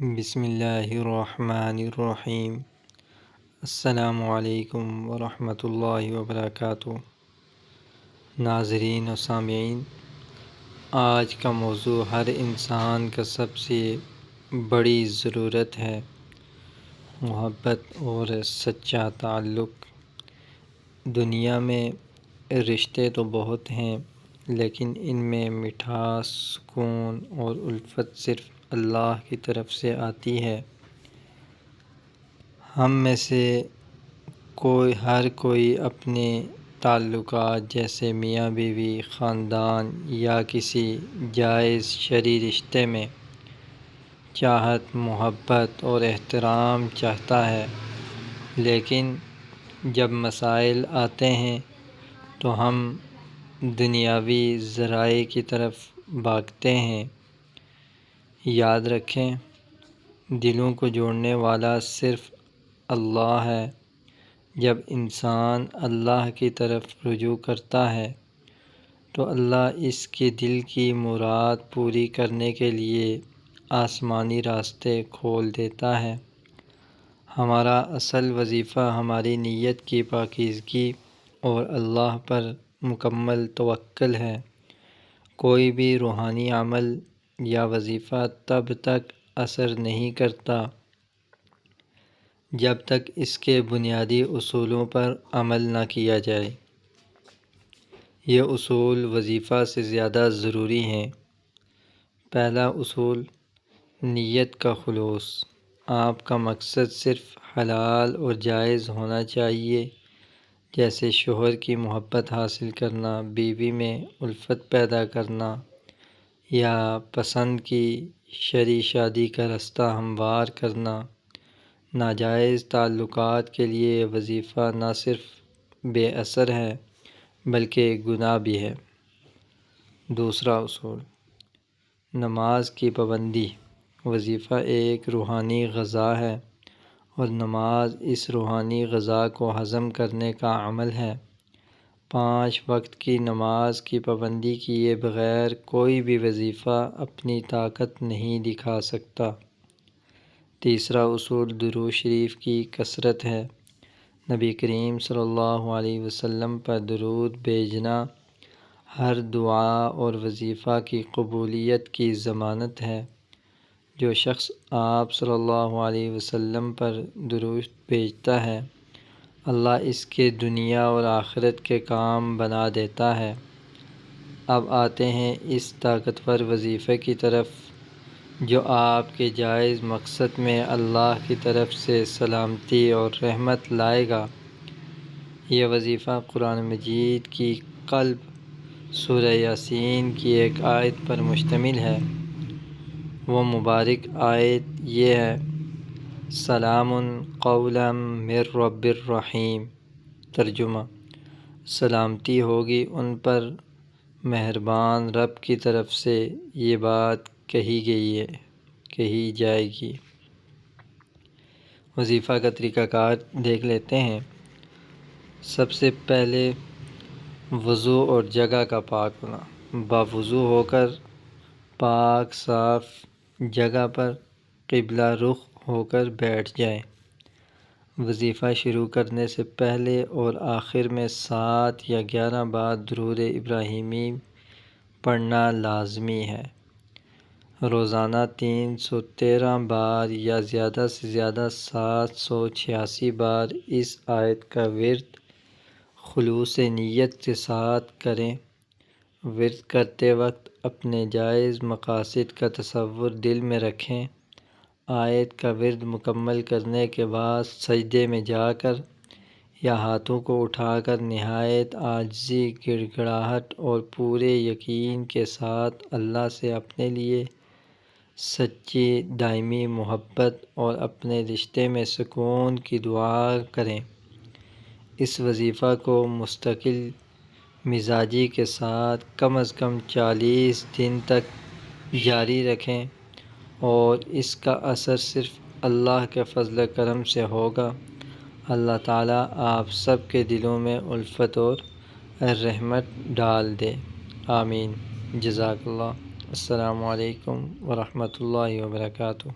بسم اللہ الرحمن الرحیم۔ السلام علیکم ورحمۃ اللہ وبرکاتہ۔ ناظرین و سامعین، آج کا موضوع ہر انسان کا سب سے بڑی ضرورت ہے، محبت اور سچا تعلق۔ دنیا میں رشتے تو بہت ہیں، لیکن ان میں مٹھاس، سکون اور الفت صرف اللہ کی طرف سے آتی ہے۔ ہم میں سے ہر کوئی اپنے تعلقات جیسے میاں بیوی، خاندان یا کسی جائز شرعی رشتے میں چاہت، محبت اور احترام چاہتا ہے، لیکن جب مسائل آتے ہیں تو ہم دنیاوی ذرائع کی طرف بھاگتے ہیں۔ یاد رکھیں، دلوں کو جوڑنے والا صرف اللہ ہے۔ جب انسان اللہ کی طرف رجوع کرتا ہے تو اللہ اس کے دل کی مراد پوری کرنے کے لیے آسمانی راستے کھول دیتا ہے۔ ہمارا اصل وظیفہ ہماری نیت کی پاکیزگی اور اللہ پر مکمل توکل ہے۔ کوئی بھی روحانی عمل یا وظیفہ تب تک اثر نہیں کرتا جب تک اس کے بنیادی اصولوں پر عمل نہ کیا جائے۔ یہ اصول وظیفہ سے زیادہ ضروری ہیں۔ پہلا اصول، نیت کا خلوص۔ آپ کا مقصد صرف حلال اور جائز ہونا چاہیے، جیسے شوہر کی محبت حاصل کرنا، بیوی میں الفت پیدا کرنا، یا پسند کی شرعی شادی کا رستہ ہموار کرنا۔ ناجائز تعلقات کے لیے یہ وظیفہ نہ صرف بے اثر ہے بلکہ گناہ بھی ہے۔ دوسرا اصول، نماز کی پابندی۔ وظیفہ ایک روحانی غذا ہے اور نماز اس روحانی غذا کو ہضم کرنے کا عمل ہے۔ 5 وقت کی نماز کی پابندی کیے بغیر کوئی بھی وظیفہ اپنی طاقت نہیں دکھا سکتا۔ تیسرا اصول، درود شریف کی کثرت ہے۔ نبی کریم صلی اللہ علیہ وسلم پر درود بھیجنا ہر دعا اور وظیفہ کی قبولیت کی ضمانت ہے۔ جو شخص آپ صلی اللہ علیہ وسلم پر درود بھیجتا ہے، اللہ اس کے دنیا اور آخرت کے کام بنا دیتا ہے۔ اب آتے ہیں اس طاقتور وظیفے کی طرف جو آپ کے جائز مقصد میں اللہ کی طرف سے سلامتی اور رحمت لائے گا۔ یہ وظیفہ قرآن مجید کی قلب سورہ یاسین کی ایک آیت پر مشتمل ہے۔ وہ مبارک آیت یہ ہے: سلام قولا من رب الرحیم۔ ترجمہ: سلامتی ہوگی ان پر مہربان رب کی طرف سے یہ بات کہی جائے گی۔ وظیفہ کا طریقہ کار دیکھ لیتے ہیں۔ سب سے پہلے وضو اور جگہ کا پاک ہونا۔ باوضو ہو کر پاک صاف جگہ پر قبلہ رخ ہو کر بیٹھ جائیں۔ وظیفہ شروع کرنے سے پہلے اور آخر میں 7 یا 11 بار درود ابراہیمی پڑھنا لازمی ہے۔ روزانہ 313 بار یا زیادہ سے زیادہ 786 بار اس آیت کا ورد خلوص نیت کے ساتھ کریں۔ ورد کرتے وقت اپنے جائز مقاصد کا تصور دل میں رکھیں۔ آیت کا ورد مکمل کرنے کے بعد سجدے میں جا کر یا ہاتھوں کو اٹھا کر نہایت عاجزی، گڑ گڑاہٹ اور پورے یقین کے ساتھ اللہ سے اپنے لیے سچی دائمی محبت اور اپنے رشتے میں سکون کی دعا کریں۔ اس وظیفہ کو مستقل مزاجی کے ساتھ کم از کم 40 دن تک جاری رکھیں اور اس کا اثر صرف اللہ کے فضل و کرم سے ہوگا۔ اللہ تعالیٰ آپ سب کے دلوں میں الفت اور رحمت ڈال دے۔ آمین۔ جزاک اللہ۔ السلام علیکم ورحمۃ اللہ وبرکاتہ۔